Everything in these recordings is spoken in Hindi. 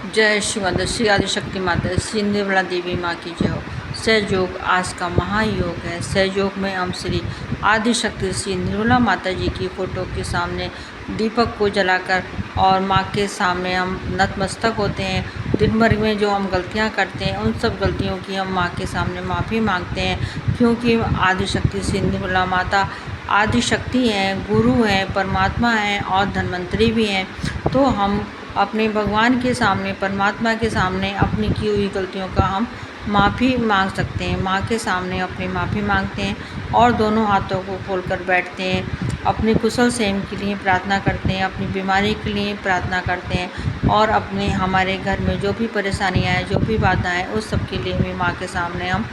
जय श्री माता श्री आदिशक्ति माता श्री निर्मला देवी माँ की जय हो। सहयोग आज का महायोग है। सहयोग में हम श्री आदिशक्ति श्री निर्मला माता जी की फ़ोटो के सामने दीपक को जलाकर और माँ के सामने हम नतमस्तक होते हैं। दिन भर में जो हम गलतियाँ करते हैं उन सब गलतियों की हम माँ के सामने माफ़ी मांगते हैं, क्योंकि आदिशक्ति श्री निर्मला माता आदिशक्ति हैं, गुरु हैं, परमात्मा हैं और धन्वंतरी भी हैं। तो हम अपने भगवान के सामने, परमात्मा के सामने अपनी की हुई गलतियों का हम माफ़ी मांग सकते हैं। माँ के सामने अपनी माफ़ी मांगते हैं और दोनों हाथों को खोलकर बैठते हैं। अपने कुशल क्षेम के लिए प्रार्थना करते हैं, अपनी बीमारी के लिए प्रार्थना करते हैं और अपने हमारे घर में जो भी परेशानियाँ हैं, जो भी बाधाएँ हैं, उस सब के लिए भी माँ के सामने हम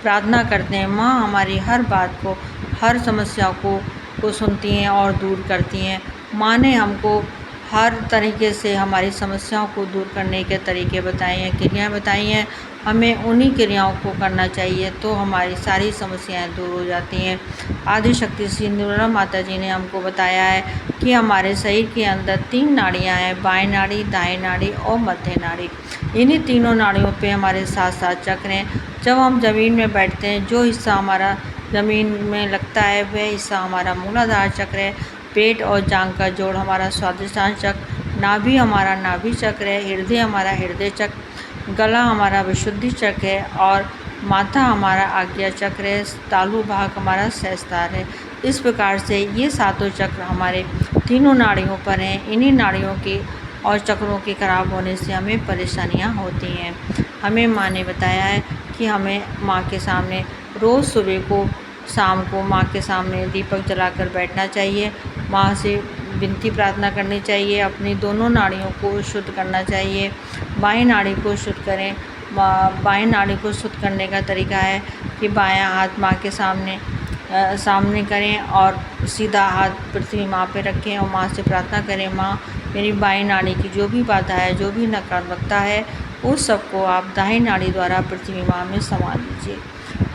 प्रार्थना करते हैं। माँ हमारी हर बात को, हर समस्या को सुनती हैं और दूर करती हैं। माँ ने हमको हर तरीके से हमारी समस्याओं को दूर करने के तरीके बताए हैं, क्रियाएँ बताई हैं। हमें उन्हीं क्रियाओं को करना चाहिए तो हमारी सारी समस्याएं दूर हो जाती हैं। आदिशक्ति श्री निर्मला माता जी ने हमको बताया है कि हमारे शरीर के अंदर 3 नाड़ियाँ हैं, बाएं नाड़ी, दाएं नाड़ी और मध्य नाड़ी। इन्हीं तीनों नाड़ियों पे हमारे 7 चक्र हैं। जब हम ज़मीन में बैठते हैं, जो हिस्सा हमारा ज़मीन में लगता है वह हिस्सा हमारा मूलाधार चक्र है। पेट और जांघ का जोड़ हमारा स्वादिष्टान चक्र, नाभि हमारा नाभि चक्र है, हृदय हमारा हृदय चक्र, गला हमारा विशुद्धि चक्र है और माथा हमारा आज्ञा चक्र है, तालु भाग हमारा सहस्त्रार है। इस प्रकार से ये 7 चक्र हमारे तीनों नाड़ियों पर हैं। इन्हीं नाड़ियों के और चक्रों के खराब होने से हमें परेशानियां होती हैं। हमें माँ ने बताया है कि हमें माँ के सामने रोज़ सुबह को, शाम को माँ के सामने दीपक जलाकर बैठना चाहिए। माँ से विनती प्रार्थना करनी चाहिए, अपनी दोनों नाड़ियों को शुद्ध करना चाहिए। बाएं नाड़ी को शुद्ध करें। बाएं नाड़ी को शुद्ध करने का तरीका है कि बायां हाथ माँ के सामने करें और सीधा हाथ पृथ्वी माँ पे रखें और माँ से प्रार्थना करें, माँ मेरी बाएं नाड़ी की जो भी बाधा है, जो भी नकारात्मकता है, उस सबको आप दाहिनी नाड़ी द्वारा पृथ्वी माँ में समा लीजिए।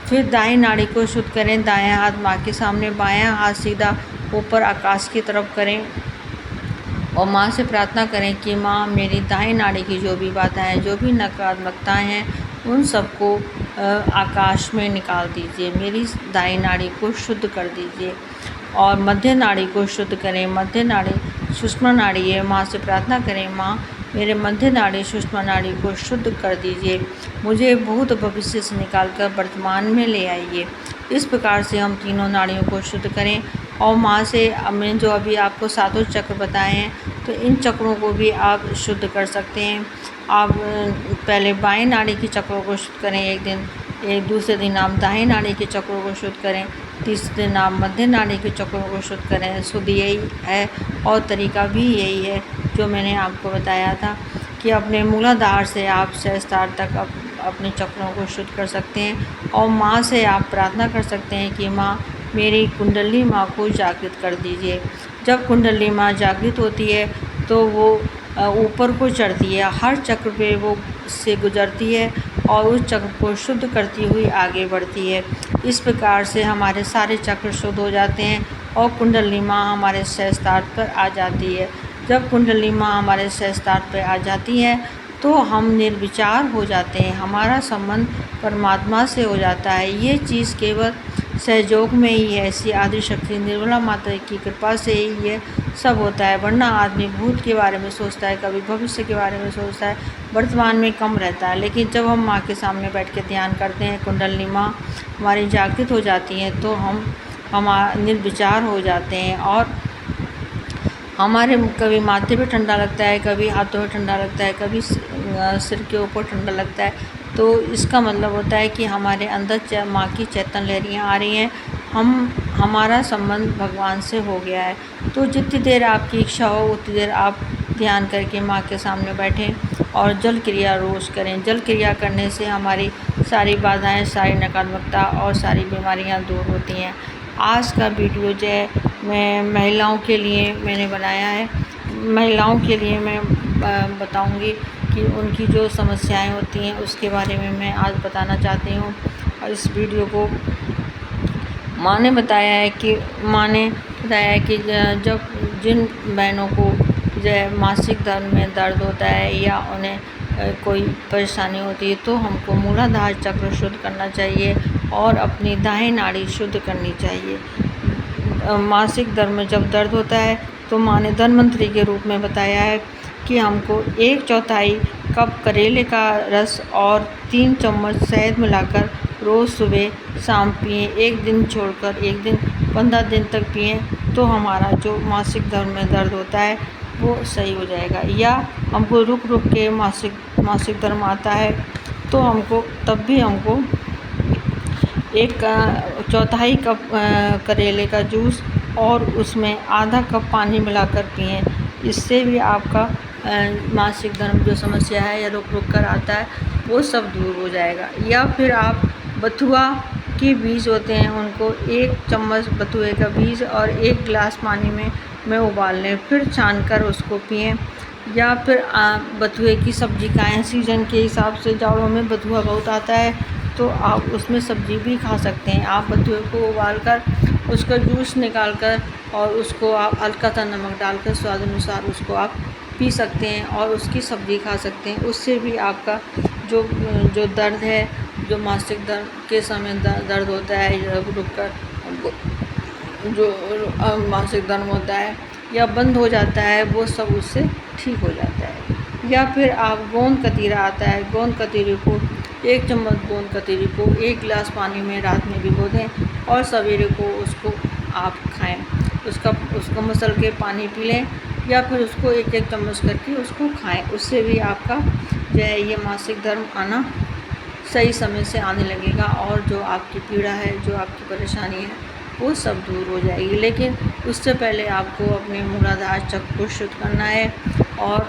फिर दाएं नाड़ी को शुद्ध करें। दायां हाथ माँ के सामने, बायां हाथ सीधा ऊपर आकाश की तरफ करें और माँ से प्रार्थना करें कि माँ मेरी दाएं नाड़ी की जो भी बाधाएं हैं, जो भी नकारात्मकताएं हैं, उन सबको आकाश में निकाल दीजिए। मेरी दाएं नाड़ी को शुद्ध कर दीजिए और मध्य नाड़ी को शुद्ध करें। मध्य नाड़ी सुषमा नाड़ी है। माँ से प्रार्थना करें, माँ मेरे मध्य नाड़ी सुषमा नाड़ी को शुद्ध कर दीजिए, मुझे भूत भविष्य से निकालकर वर्तमान में ले आइए। इस प्रकार से हम तीनों नाड़ियों को शुद्ध करें और माँ से हमने जो अभी आपको 7 चक्र बताए हैं, तो इन चक्रों को भी आप शुद्ध कर सकते हैं। आप पहले बाएं नाड़ी के चक्रों को शुद्ध करें एक दिन, दूसरे दिन आप दाएं नाड़ी के चक्रों को शुद्ध करें, तीसरे दिन आप मध्य नाड़ी के चक्रों को शुद्ध करें। शुद्ध यही है और तरीका भी यही है जो मैंने आपको बताया था कि अपने मूलाधार से आप सहस्त्रार तक अपने चक्रों को शुद्ध कर सकते हैं और माँ से आप प्रार्थना कर सकते हैं कि माँ मेरी कुंडली माँ को जागृत कर दीजिए। जब कुंडली माँ जागृत होती है तो वो ऊपर को चढ़ती है, हर चक्र पे वो से गुजरती है और उस चक्र को शुद्ध करती हुई आगे बढ़ती है। इस प्रकार से हमारे सारे चक्र शुद्ध हो जाते हैं और कुंडली माँ हमारे सहस्त्रार पर आ जाती है। जब कुंडली माँ हमारे सहस्त्रार पर आ जाती है तो हम निर्विचार हो जाते हैं, हमारा संबंध परमात्मा से हो जाता है। ये चीज़ केवल सहयोग में ही है। ऐसी आदिशक्ति निर्मला माता की कृपा से ही ये सब होता है, वरना आदमी भूत के बारे में सोचता है, कभी भविष्य के बारे में सोचता है, वर्तमान में कम रहता है। लेकिन जब हम माँ के सामने बैठ के ध्यान करते हैं, कुंडली माँ हमारी जागृत हो जाती हैं, तो हम निर्विचार हो जाते हैं और हमारे कभी माथे पे ठंडा लगता है, कभी हाथों में ठंडा लगता है, कभी सिर के ऊपर ठंडा लगता है। तो इसका मतलब होता है कि हमारे अंदर माँ की चैतन्य लहरियाँ आ रही हैं, हमारा संबंध भगवान से हो गया है। तो जितनी देर आपकी इच्छा हो उतनी देर आप ध्यान करके माँ के सामने बैठें और जल क्रिया रोज़ करें। जल क्रिया करने से हमारी सारी बाधाएँ, सारी नकारात्मकता और सारी बीमारियाँ दूर होती हैं। आज का वीडियो जो है मैं महिलाओं के लिए मैंने बनाया है। महिलाओं के लिए मैं बताऊंगी कि उनकी जो समस्याएं होती हैं उसके बारे में मैं आज बताना चाहती हूँ। और इस वीडियो को माँ ने बताया है कि जब जिन बहनों को जो है मासिक धर्म में दर्द होता है या उन्हें कोई परेशानी होती है तो हमको मूलाधार चक्र शुद्ध करना चाहिए और अपनी दाएं नाड़ी शुद्ध करनी चाहिए। मासिक धर्म में जब दर्द होता है तो माँ ने धन्वंतरि के रूप में बताया है कि हमको 1/4 कप करेले का रस और 3 चम्मच शहद मिलाकर रोज़ सुबह शाम पिएं। एक दिन छोड़कर एक दिन 15 दिन तक पिएं तो हमारा जो मासिक धर्म में दर्द होता है वो सही हो जाएगा। या हमको रुक रुक के मासिक धर्म आता है तो हमको तब भी हमको 1/4 कप करेले का जूस और उसमें आधा कप पानी मिलाकर पिएं। इससे भी आपका मासिक धर्म जो समस्या है या रुक रुक कर आता है वो सब दूर हो जाएगा। या फिर आप बथुआ के बीज होते हैं उनको 1 चम्मच बथुए का बीज और 1 गिलास पानी में उबाल लें, फिर छानकर उसको पिएं। या फिर बथुए की सब्ज़ी खाएं। सीजन के हिसाब से जाड़ों में बथुआ बहुत आता है तो आप उसमें सब्ज़ी भी खा सकते हैं। आप बथुए को उबाल कर उसका जूस निकाल कर और उसको आप हल्का सा नमक डालकर स्वाद अनुसार उसको आप पी सकते हैं और उसकी सब्ज़ी खा सकते हैं। उससे भी आपका जो दर्द है, जो मासिक धर्म के समय दर्द होता है या रुक कर जो मासिक धर्म होता है या बंद हो जाता है वो सब उससे ठीक हो जाता है। या फिर आप गोंद कतीरा आता है, गोंद कतीरे को 1 चम्मच गोंद कतीरे को 1 गिलास पानी में रात में भिगो दें और सवेरे को उसको आप खाएं। उसको मसल के पानी पी लें या फिर उसको 1-1 चम्मच करके उसको खाएं। उससे भी आपका जो है ये मासिक धर्म आना सही समय से आने लगेगा और जो आपकी पीड़ा है, जो आपकी परेशानी है वो सब दूर हो जाएगी। लेकिन उससे पहले आपको अपने मूलाधार चक्र को शुद्ध करना है और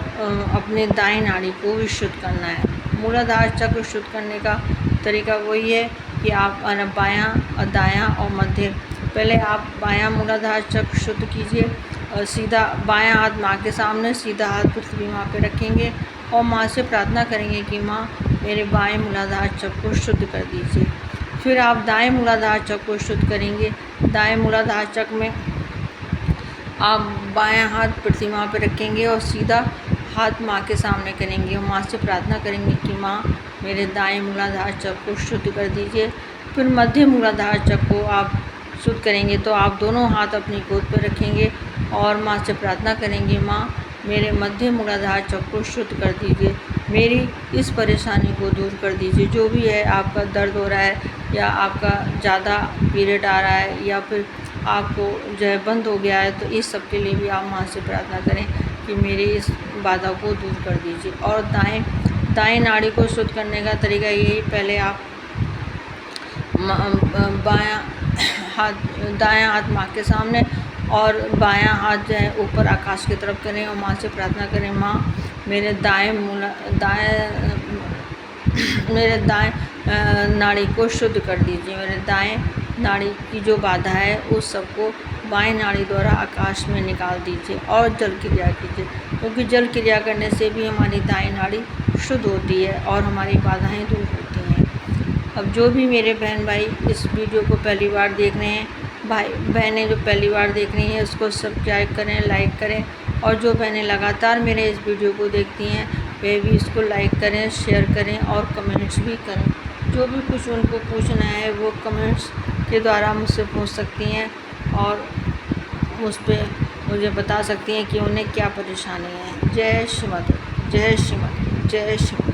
अपने दाएं नाड़ी को भी शुद्ध करना है। मूलाधार चक्र शुद्ध करने का तरीका वही है कि आप बायां और दायां और मध्य, पहले आप बायां मूलाधार चक्र शुद्ध कीजिए और सीधा बायां हाथ माँ के सामने, सीधा हाथ पृथ्वी माँ पे रखेंगे और माँ से प्रार्थना करेंगे कि माँ मेरे बाएं मूलाधार चक्र को शुद्ध कर दीजिए। फिर आप दाएं मूलाधार चक्र को शुद्ध करेंगे। दाएं मूलाधार चक्र में आप बायां हाथ पृथ्वी माँ पे रखेंगे और सीधा हाथ माँ के सामने करेंगे और माँ से प्रार्थना करेंगे कि माँ मेरे दाएं मूलाधार चक्र को शुद्ध कर दीजिए। फिर मध्य मूलाधार चक्र को आप शुद्ध करेंगे तो आप दोनों हाथ अपनी गोद पर रखेंगे और माँ से प्रार्थना करेंगे माँ मेरे मध्य मूलाधार चक्र को शुद्ध कर दीजिए, मेरी इस परेशानी को दूर कर दीजिए। जो भी है आपका दर्द हो रहा है या आपका ज़्यादा पीरियड आ रहा है या फिर आपको जो है बंद हो गया है तो इस सब के लिए भी आप माँ से प्रार्थना करें कि मेरी इस बाधा को दूर कर दीजिए। और दाएं नाड़ी को शुद्ध करने का तरीका यही, पहले आप दायां हाथ माँ के सामने और बायां हाथ जो है ऊपर आकाश की तरफ करें और माँ से प्रार्थना करें माँ मेरे दाएं नाड़ी को शुद्ध कर दीजिए। मेरे दाएं नाड़ी की जो बाधा है उस सबको बाएं नाड़ी द्वारा आकाश में निकाल दीजिए और जल क्रिया कीजिए, क्योंकि जल क्रिया करने से भी हमारी दाएं नाड़ी शुद्ध होती है और हमारी बाधाएं दूर होती हैं। अब जो भी मेरे बहन भाई इस वीडियो को पहली बार देख रहे हैं, भाई बहनें जो पहली बार देख रही हैं उसको सब्सक्राइब करें, लाइक करें और जो बहनें लगातार मेरे इस वीडियो को देखती हैं वे भी इसको लाइक करें, शेयर करें और कमेंट्स भी करें। जो भी कुछ उनको पूछना है वो कमेंट्स के द्वारा मुझसे पूछ सकती हैं और मुझ पर मुझे बता सकती हैं कि उन्हें क्या परेशानी है। जय श्रीमती, जय श्रीमती, जय श्रीमती।